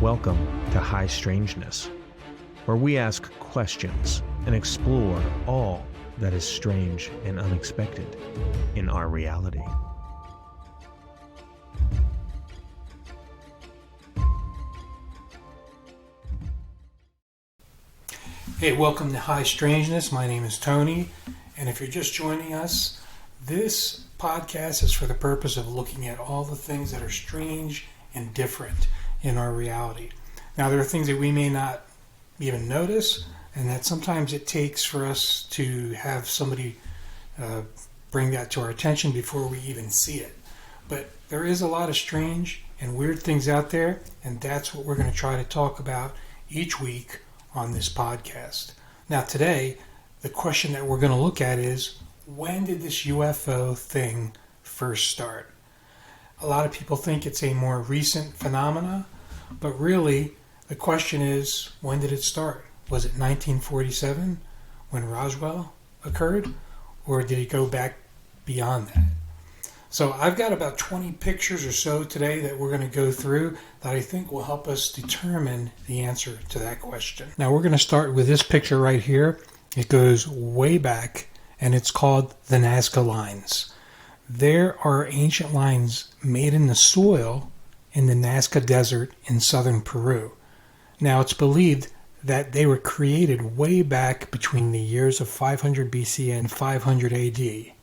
Welcome to High Strangeness, where we ask questions and explore all that is strange and unexpected in our reality. Hey, welcome to High Strangeness. My name is Tony, and if you're just joining us, this podcast is for the purpose of looking at all the things that are strange and different in our reality. Now, there are things that we may not even notice, and that sometimes it takes for us to have somebody bring that to our attention before we even see it. But there is a lot of strange and weird things out there, and that's what we're going to try to talk about each week on this podcast. Now, today, the question that we're going to look at is, when did this UFO thing first start? A lot of people think it's a more recent phenomena, but really, the question is, when did it start? Was it 1947 when Roswell occurred, or did it go back beyond that? So I've got about 20 pictures or so today that we're going to go through that I think will help us determine the answer to that question. Now we're going to start with this picture right here. It goes way back, and it's called the Nazca Lines. There are ancient lines made in the soil in the Nazca Desert in southern Peru. Now it's believed that they were created way back between the years of 500 BC and 500 AD.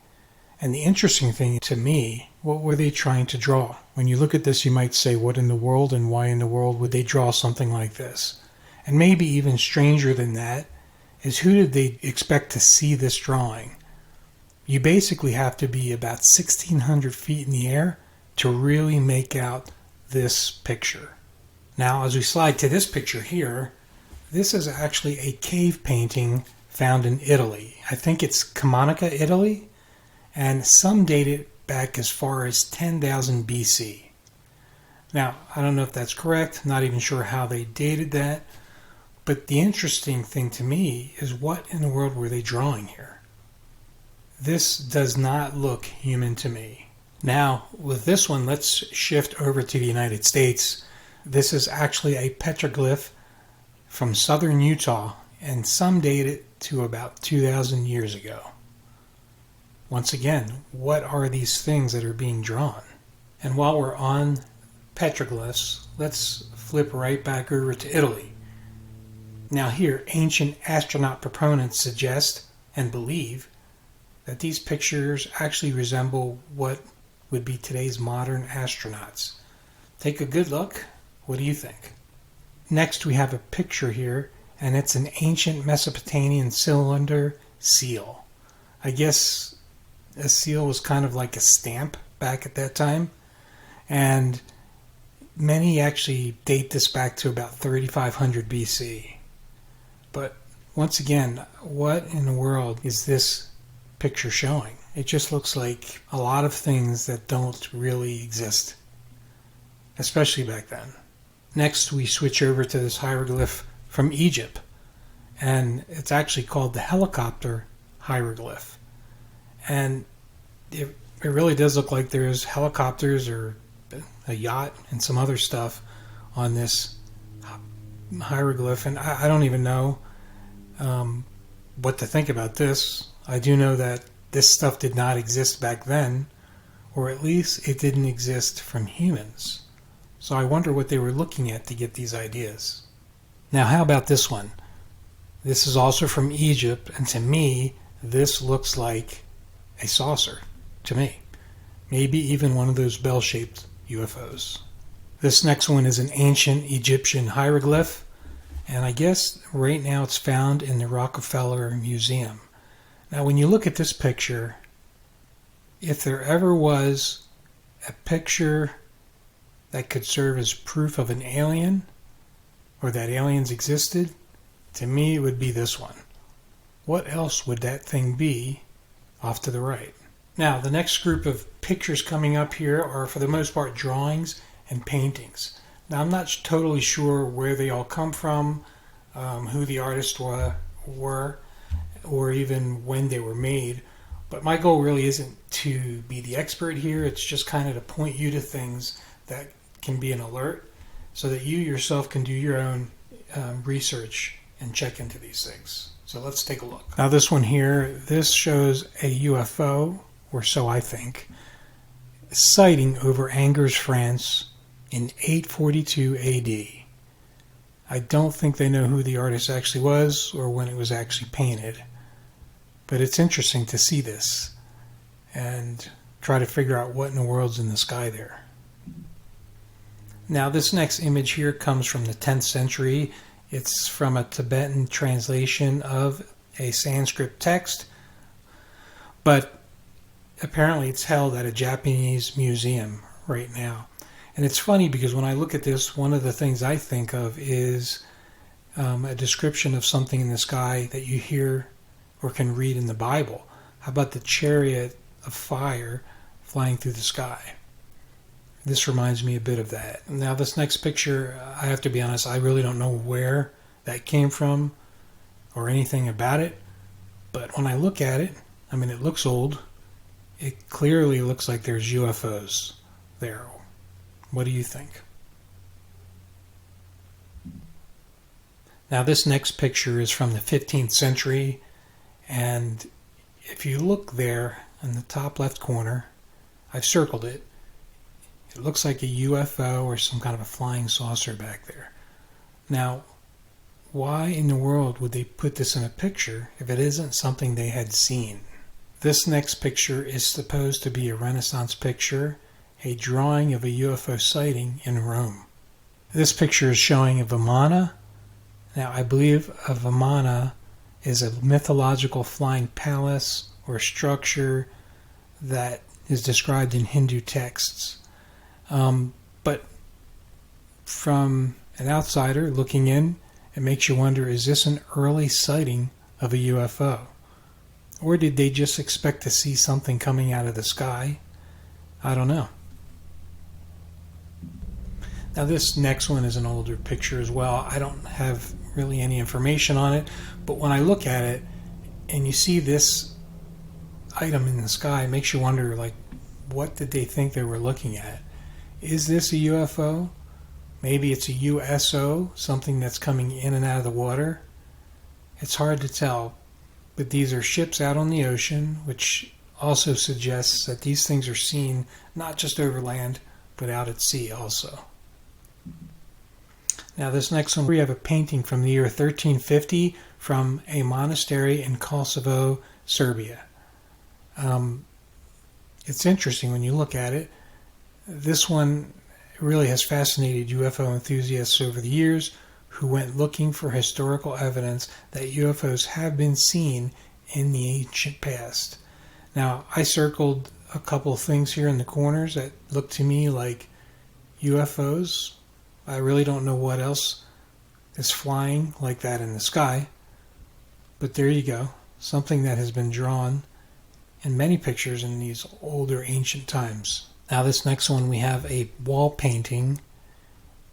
And the interesting thing to me, what were they trying to draw? When you look at this, you might say, what in the world and why in the world would they draw something like this? And maybe even stranger than that is, who did they expect to see this drawing? You basically have to be about 1,600 feet in the air to really make out this picture. Now, as we slide to this picture here, this is actually a cave painting found in Italy. I think it's Camonica, Italy, and some date it back as far as 10,000 BC. Now, I don't know if that's correct, not even sure how they dated that, but the interesting thing to me is, what in the world were they drawing here? This does not look human to me. Now, with this one, let's shift over to the United States. This is actually a petroglyph from southern Utah, and some date it to about 2,000 years ago. Once again, what are these things that are being drawn? And while we're on petroglyphs, let's flip right back over to Italy. Now here, ancient astronaut proponents suggest and believe that these pictures actually resemble what would be today's modern astronauts. Take a good look. What do you think? Next, we have a picture here, and it's an ancient Mesopotamian cylinder seal. I guess a seal was kind of like a stamp back at that time, and many actually date this back to about 3,500 BC. But once again, what in the world is this picture showing? It just looks like a lot of things that don't really exist, especially back then. Next, we switch over to this hieroglyph from Egypt, and it's actually called the helicopter hieroglyph. And it really does look like there's helicopters or a yacht and some other stuff on this hieroglyph, and I don't even know what to think about this. I do know that this stuff did not exist back then, or at least it didn't exist from humans. So I wonder what they were looking at to get these ideas. Now, how about this one? This is also from Egypt, and to me, this looks like a saucer, to me. Maybe even one of those bell-shaped UFOs. This next one is an ancient Egyptian hieroglyph, and I guess right now it's found in the Rockefeller Museum. Now, when you look at this picture, if there ever was a picture that could serve as proof of an alien, or that aliens existed, to me it would be this one. What else would that thing be off to the right? Now, the next group of pictures coming up here are, for the most part, drawings and paintings. Now, I'm not totally sure where they all come from, who the artists were, or even when they were made. But my goal really isn't to be the expert here. It's just kind of to point you to things that can be an alert so that you yourself can do your own research and check into these things. So let's take a look. Now this one here, this shows a UFO, or so I think, sighting over Angers, France in 842 AD. I don't think they know who the artist actually was or when it was actually painted. But it's interesting to see this and try to figure out what in the world's in the sky there. Now this next image here comes from the 10th century. It's from a Tibetan translation of a Sanskrit text, but apparently it's held at a Japanese museum right now. And it's funny because when I look at this, one of the things I think of is a description of something in the sky that you hear or can read in the Bible. How about the chariot of fire flying through the sky? This reminds me a bit of that. Now this next picture, I have to be honest, I really don't know where that came from or anything about it. But when I look at it, I mean, it looks old. It clearly looks like there's UFOs there. What do you think? Now this next picture is from the 15th century, and if you look there in the top left corner, I've circled it. It looks like a UFO or some kind of a flying saucer back there. Now, why in the world would they put this in a picture if it isn't something they had seen? This next picture is supposed to be a Renaissance picture, a drawing of a UFO sighting in Rome. This picture is showing a Vimana. Now, I believe a Vimana is a mythological flying palace or structure that is described in Hindu texts. But from an outsider looking in, it makes you wonder, is this an early sighting of a UFO? Or did they just expect to see something coming out of the sky? I don't know. Now this next one is an older picture as well. I don't have really any information on it, but when I look at it and you see this item in the sky, it makes you wonder, like, what did they think they were looking at? Is this a UFO? Maybe it's a USO, something that's coming in and out of the water. It's hard to tell, but these are ships out on the ocean, which also suggests that these things are seen not just over land, but out at sea also. Now this next one, we have a painting from the year 1350 from a monastery in Kosovo, Serbia. It's interesting when you look at it. This one really has fascinated UFO enthusiasts over the years who went looking for historical evidence that UFOs have been seen in the ancient past. Now, I circled a couple of things here in the corners that look to me like UFOs. I really don't know what else is flying like that in the sky. But there you go. Something that has been drawn in many pictures in these older ancient times. Now this next one, we have a wall painting.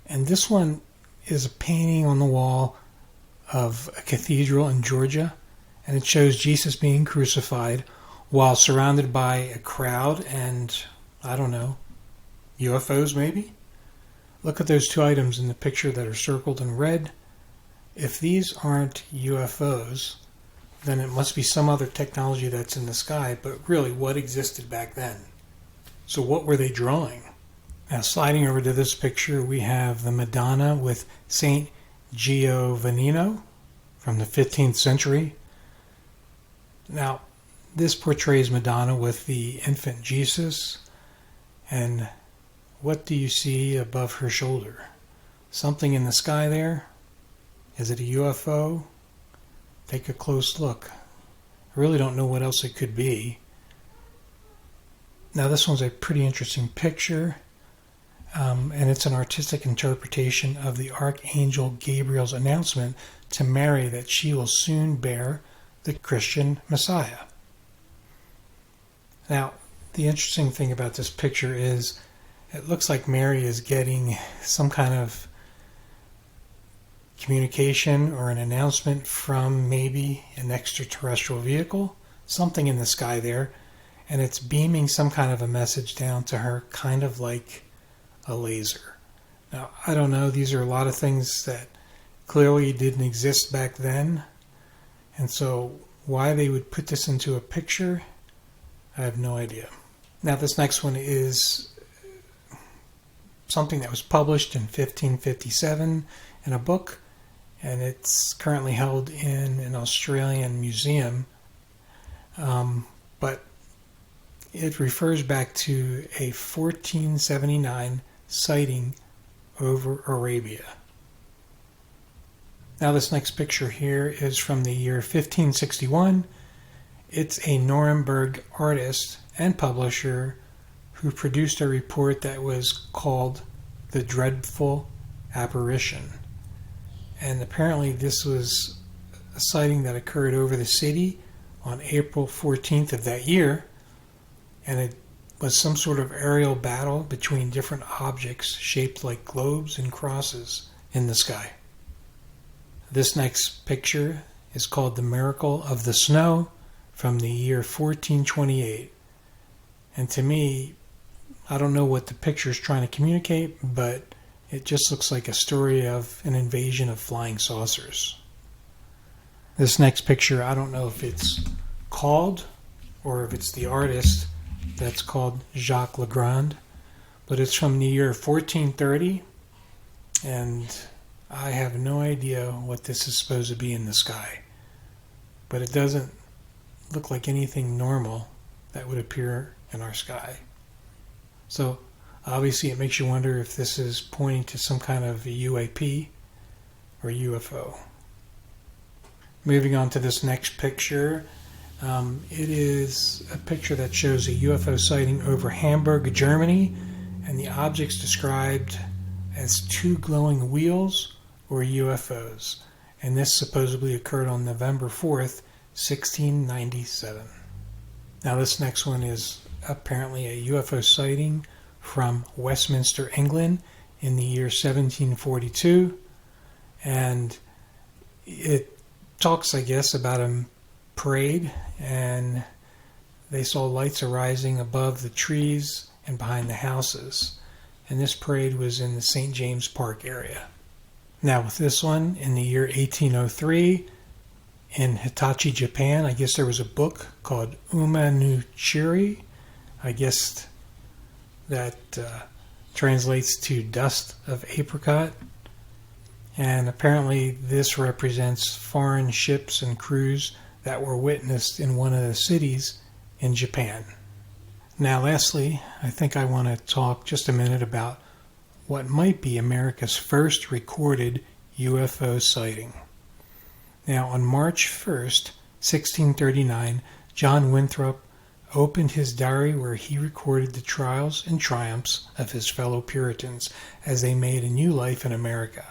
And this one is a painting on the wall of a cathedral in Georgia. And it shows Jesus being crucified while surrounded by a crowd and, I don't know, UFOs maybe? Look at those two items in the picture that are circled in red. If these aren't UFOs, then it must be some other technology that's in the sky, but really, what existed back then? So what were they drawing? Now, sliding over to this picture, we have the Madonna with Saint Giovannino from the 15th century. Now, this portrays Madonna with the infant Jesus, and what do you see above her shoulder? Something in the sky there? Is it a UFO? Take a close look. I really don't know what else it could be. Now this one's a pretty interesting picture, and it's an artistic interpretation of the Archangel Gabriel's announcement to Mary that she will soon bear the Christian Messiah. Now, the interesting thing about this picture is it looks like Mary is getting some kind of communication or an announcement from maybe an extraterrestrial vehicle, something in the sky there, and it's beaming some kind of a message down to her, kind of like a laser. Now, I don't know, these are a lot of things that clearly didn't exist back then, and so why they would put this into a picture, I have no idea. Now, this next one is something that was published in 1557 in a book, and it's currently held in an Australian museum, but it refers back to a 1479 sighting over Arabia. Now, this next picture here is from the year 1561. It's a Nuremberg artist and publisher who produced a report that was called The Dreadful Apparition. And apparently this was a sighting that occurred over the city on April 14th of that year, and it was some sort of aerial battle between different objects shaped like globes and crosses in the sky. This next picture is called The Miracle of the Snow from the year 1428. And to me, I don't know what the picture is trying to communicate, but it just looks like a story of an invasion of flying saucers. This next picture, I don't know if it's called or if it's the artist that's called Jacques Legrand, but it's from the year 1430, and I have no idea what this is supposed to be in the sky, but it doesn't look like anything normal that would appear in our sky. So obviously it makes you wonder if this is pointing to some kind of UAP or UFO. Moving on to this next picture, it is a picture that shows a UFO sighting over Hamburg, Germany, and the objects described as two glowing wheels or UFOs. And this supposedly occurred on November 4th, 1697. Now this next one is apparently a UFO sighting from Westminster, England in the year 1742. And it talks, I guess, about a parade, and they saw lights arising above the trees and behind the houses. And this parade was in the St. James Park area. Now with this one, in the year 1803, in Hitachi, Japan, I guess there was a book called Uma no Chiri. I guess that translates to dust of apricot. And apparently this represents foreign ships and crews that were witnessed in one of the cities in Japan. Now lastly, I think I want to talk just a minute about what might be America's first recorded UFO sighting. Now on March 1st, 1639, John Winthrop opened his diary where he recorded the trials and triumphs of his fellow Puritans as they made a new life in America.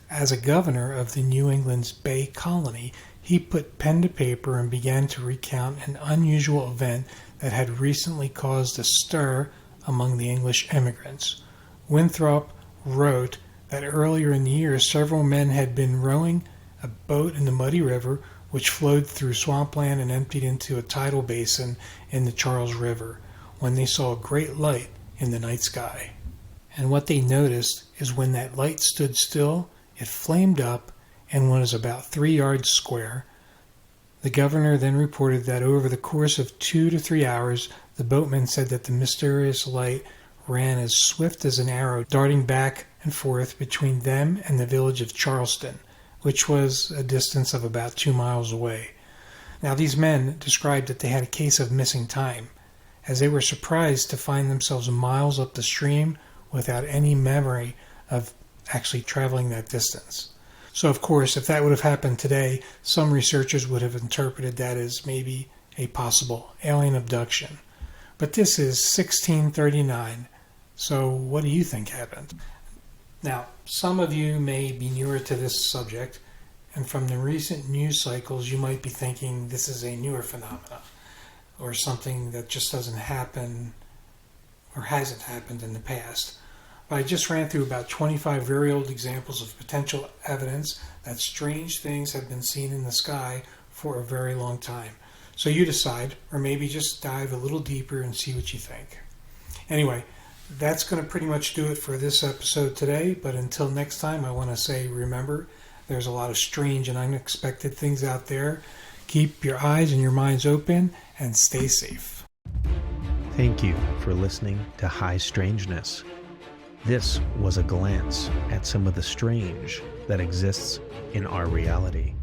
As a governor of the New England's Bay Colony, he put pen to paper and began to recount an unusual event that had recently caused a stir among the English immigrants. Winthrop wrote that earlier in the year, several men had been rowing a boat in the muddy river, which flowed through swampland and emptied into a tidal basin in the Charles River, when they saw a great light in the night sky. And what they noticed is when that light stood still, it flamed up and was about 3 yards square. The governor then reported that over the course of 2 to 3 hours, the boatmen said that the mysterious light ran as swift as an arrow, darting back and forth between them and the village of Charleston, which was a distance of about 2 miles away. Now these men described that they had a case of missing time, as they were surprised to find themselves miles up the stream without any memory of actually traveling that distance. So of course, if that would have happened today, some researchers would have interpreted that as maybe a possible alien abduction. But this is 1639, so what do you think happened? Now, some of you may be newer to this subject, and from the recent news cycles, you might be thinking this is a newer phenomenon, or something that just doesn't happen, or hasn't happened in the past. But I just ran through about 25 very old examples of potential evidence that strange things have been seen in the sky for a very long time. So you decide, or maybe just dive a little deeper and see what you think. Anyway, That's going to pretty much do it for this episode today. But until next time, I want to say, remember, there's a lot of strange and unexpected things out there. Keep your eyes and your minds open and stay safe. Thank you for listening to High Strangeness. This was a glance at some of the strange that exists in our reality.